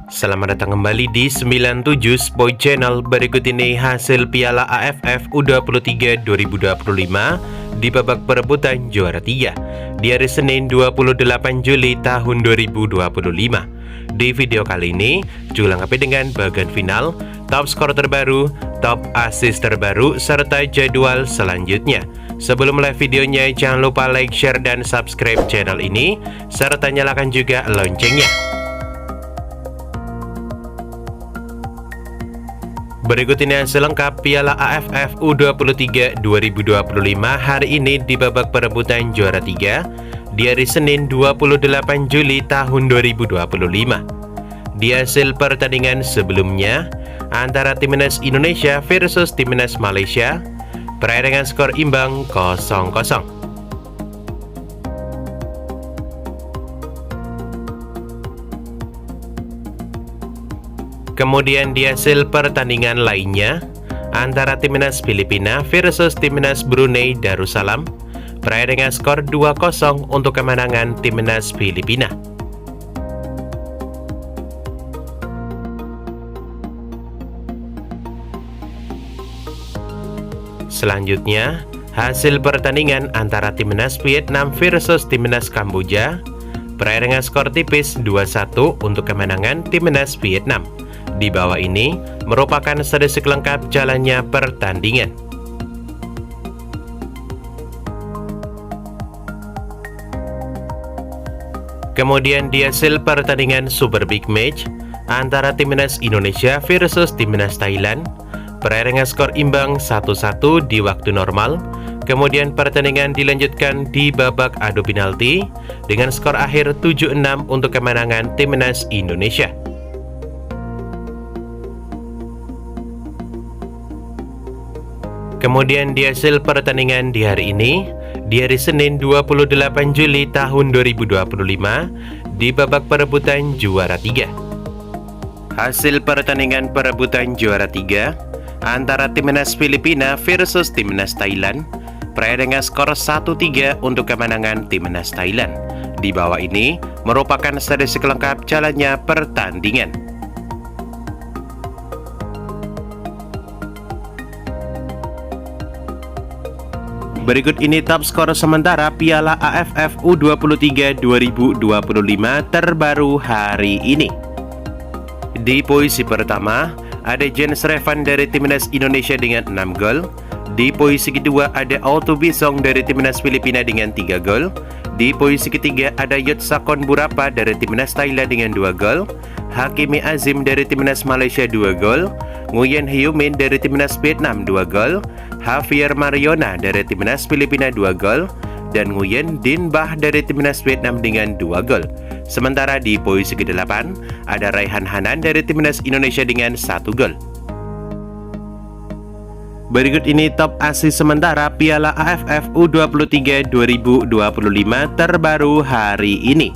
Selamat datang kembali di 97 Sport Channel. Berikut ini hasil Piala AFF U23 2025 di babak perebutan juara 3 di hari Senin 28 Juli tahun 2025. Di video kali ini, juga lengkapi dengan bagian final, top skor terbaru, top assist terbaru, serta jadwal selanjutnya. Sebelum mulai videonya, jangan lupa like, share, dan subscribe channel ini, serta nyalakan juga loncengnya. Berikut ini hasil lengkap Piala AFF U23 2025 hari ini di babak perebutan juara 3 di hari Senin 28 Juli tahun 2025. Di hasil pertandingan sebelumnya antara Timnas Indonesia versus Timnas Malaysia, berakhir dengan skor imbang 0-0. Kemudian di hasil pertandingan lainnya antara Timnas Filipina versus Timnas Brunei Darussalam, berakhir dengan skor 2-0 untuk kemenangan Timnas Filipina. Selanjutnya, hasil pertandingan antara Timnas Vietnam versus Timnas Kamboja, berakhir dengan skor tipis 2-1 untuk kemenangan Timnas Vietnam. Di bawah ini merupakan statistik lengkap jalannya pertandingan. Kemudian di hasil pertandingan Super Big Match antara Timnas Indonesia versus Timnas Thailand, berakhir dengan skor imbang 1-1 di waktu normal. Kemudian pertandingan dilanjutkan di babak adu penalti dengan skor akhir 7-6 untuk kemenangan Timnas Indonesia. Kemudian di hasil pertandingan di hari ini, di hari Senin 28 Juli tahun 2025, di babak perebutan juara 3. Hasil pertandingan perebutan juara 3 antara Timnas Filipina versus Timnas Thailand, berakhir dengan skor 1-3 untuk kemenangan Timnas Thailand. Di bawah ini merupakan statistik lengkap jalannya pertandingan. Berikut ini top skor sementara Piala AFF U23 2025 terbaru hari ini. Di posisi pertama, ada Jens Revan dari Timnas Indonesia dengan 6 gol. Di posisi kedua, ada Auto Bisong dari Timnas Filipina dengan 3 gol. Di posisi ketiga, ada Yotsakon Burapa dari Timnas Thailand dengan 2 gol. Hakimi Azim dari Timnas Malaysia 2 gol. Nguyen Hyo Min dari Timnas Vietnam 2 gol. Javier Mariona dari Timnas Filipina 2 gol. Dan Nguyen Din Bah dari Timnas Vietnam dengan 2 gol. Sementara di posisi ke-8 ada Raihan Hanan dari Timnas Indonesia dengan 1 gol. Berikut ini top assist sementara Piala AFF U23 2025 terbaru hari ini.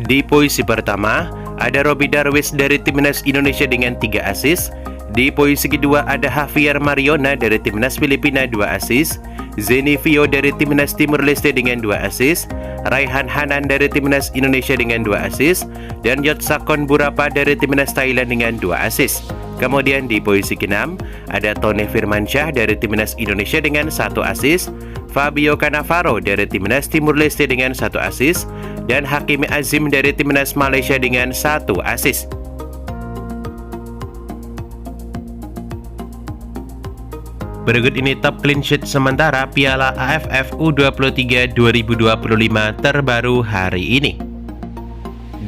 Di posisi pertama ada Robby Darwish dari Timnas Indonesia dengan 3 assist. Di posisi kedua ada Javier Mariona dari Timnas Filipina 2 assist. Zeni Vio dari Timnas Timur Leste dengan 2 assist. Raihan Hanan dari Timnas Indonesia dengan 2 assist. Dan Yotsakon Burapa dari Timnas Thailand dengan 2 assist. Kemudian di posisi ke-6 ada Tony Firmansyah dari Timnas Indonesia dengan 1 assist. Fabio Cannavaro dari Timnas Timur Leste dengan 1 assist. Dan Hakimi Azim dari Timnas Malaysia dengan 1 assist. Berikut ini top clean sheet sementara Piala AFF U23 2025 terbaru hari ini.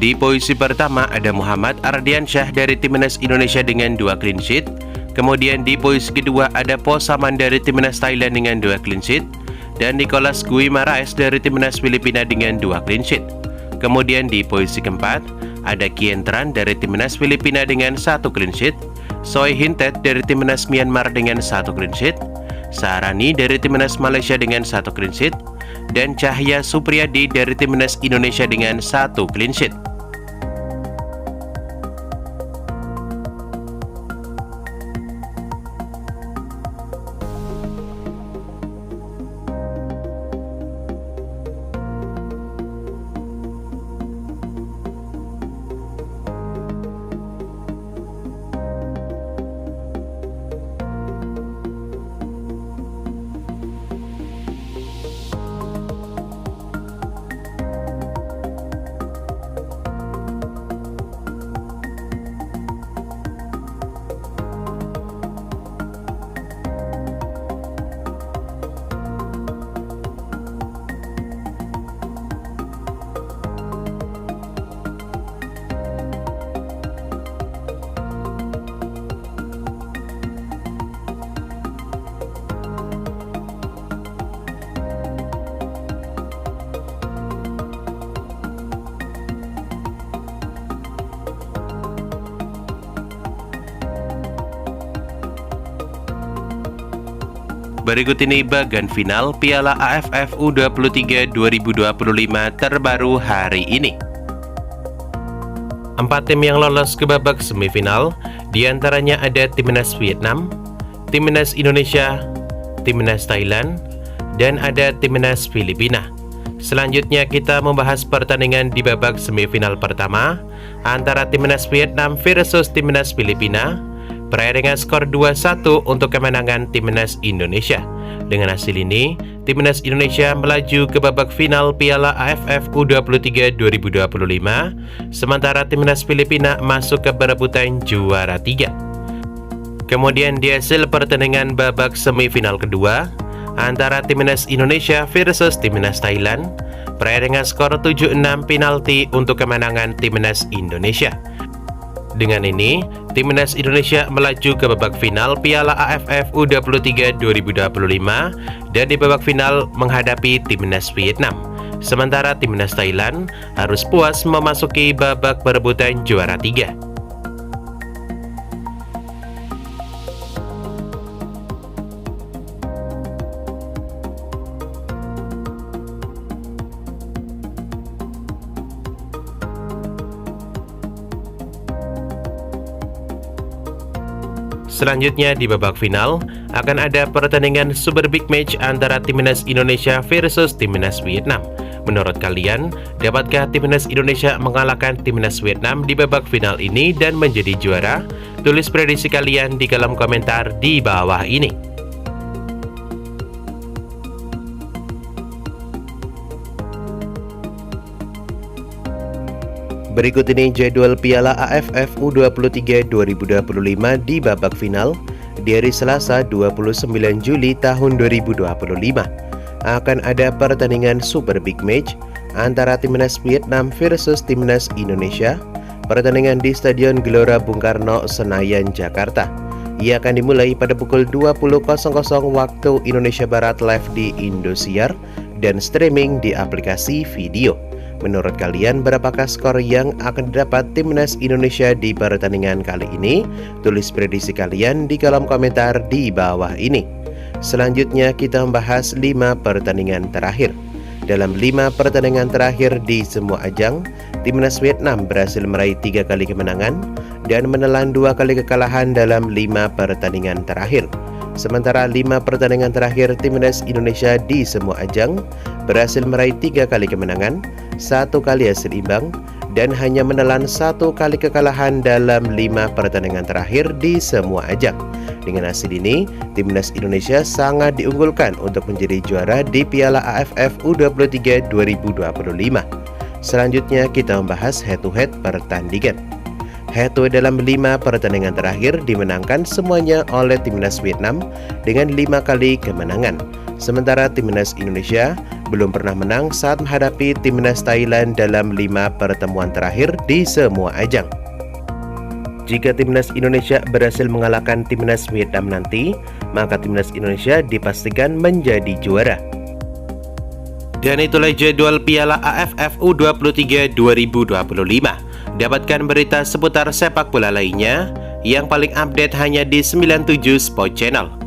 Di posisi pertama ada Muhammad Ardiansyah dari Timnas Indonesia dengan 2 clean sheet. Kemudian di posisi kedua ada Po Saman dari Timnas Thailand dengan 2 clean sheet. Dan Nicolas Guimaraes dari Timnas Filipina dengan 2 clean sheet. Kemudian di posisi keempat ada Kien Tran dari Timnas Filipina dengan 1 clean sheet. Soy Hintet dari Timnas Myanmar dengan 1 clean sheet. Saharani dari Timnas Malaysia dengan 1 clean sheet. Dan Cahya Supriyadi dari Timnas Indonesia dengan 1 clean sheet. Berikut ini bagan final Piala AFF U23 2025 terbaru hari ini. 4 tim yang lolos ke babak semifinal, diantaranya ada Timnas Vietnam, Timnas Indonesia, Timnas Thailand, dan ada Timnas Filipina. Selanjutnya kita membahas pertandingan di babak semifinal pertama antara Timnas Vietnam versus Timnas Filipina, berakhir dengan skor 2-1 untuk kemenangan Timnas Indonesia. Dengan hasil ini, Timnas Indonesia melaju ke babak final Piala AFF U23 2025, sementara Timnas Filipina masuk ke perebutan juara 3. Kemudian di hasil pertandingan babak semifinal kedua antara Timnas Indonesia versus Timnas Thailand, berakhir dengan skor 7-6 penalti untuk kemenangan Timnas Indonesia. Dengan ini, Timnas Indonesia melaju ke babak final Piala AFF U23 2025 dan di babak final menghadapi Timnas Vietnam. Sementara Timnas Thailand harus puas memasuki babak perebutan juara 3. Selanjutnya di babak final akan ada pertandingan super big match antara Timnas Indonesia versus Timnas Vietnam. Menurut kalian, dapatkah Timnas Indonesia mengalahkan Timnas Vietnam di babak final ini dan menjadi juara? Tulis prediksi kalian di kolom komentar di bawah ini. Berikut ini jadwal Piala AFF U23 2025 di babak final di hari Selasa 29 Juli tahun 2025. Akan ada pertandingan super big match antara Timnas Vietnam versus Timnas Indonesia. Pertandingan di Stadion Gelora Bung Karno, Senayan, Jakarta. Ia akan dimulai pada pukul 20.00 waktu Indonesia Barat live di Indosiar dan streaming di aplikasi video. Menurut kalian, berapakah skor yang akan didapat Timnas Indonesia di pertandingan kali ini? Tulis prediksi kalian di kolom komentar di bawah ini. Selanjutnya kita membahas 5 pertandingan terakhir. Dalam 5 pertandingan terakhir di semua ajang, Timnas Vietnam berhasil meraih 3 kali kemenangan dan menelan 2 kali kekalahan dalam 5 pertandingan terakhir. Sementara 5 pertandingan terakhir Timnas Indonesia di semua ajang berhasil meraih 3 kali kemenangan, 1 kali hasil imbang, dan hanya menelan 1 kali kekalahan dalam 5 pertandingan terakhir di semua ajang. Dengan hasil ini, Timnas Indonesia sangat diunggulkan untuk menjadi juara di Piala AFF U23 2025. Selanjutnya kita membahas head-to-head pertandingan. Head-to-head dalam 5 pertandingan terakhir dimenangkan semuanya oleh Timnas Vietnam dengan 5 kali kemenangan. Sementara Timnas Indonesia belum pernah menang saat menghadapi Timnas Thailand dalam 5 pertemuan terakhir di semua ajang. Jika Timnas Indonesia berhasil mengalahkan Timnas Vietnam nanti, maka Timnas Indonesia dipastikan menjadi juara. Dan itulah jadwal Piala AFF U23 2025. Dapatkan berita seputar sepak bola lainnya yang paling update hanya di 97 Sport Channel.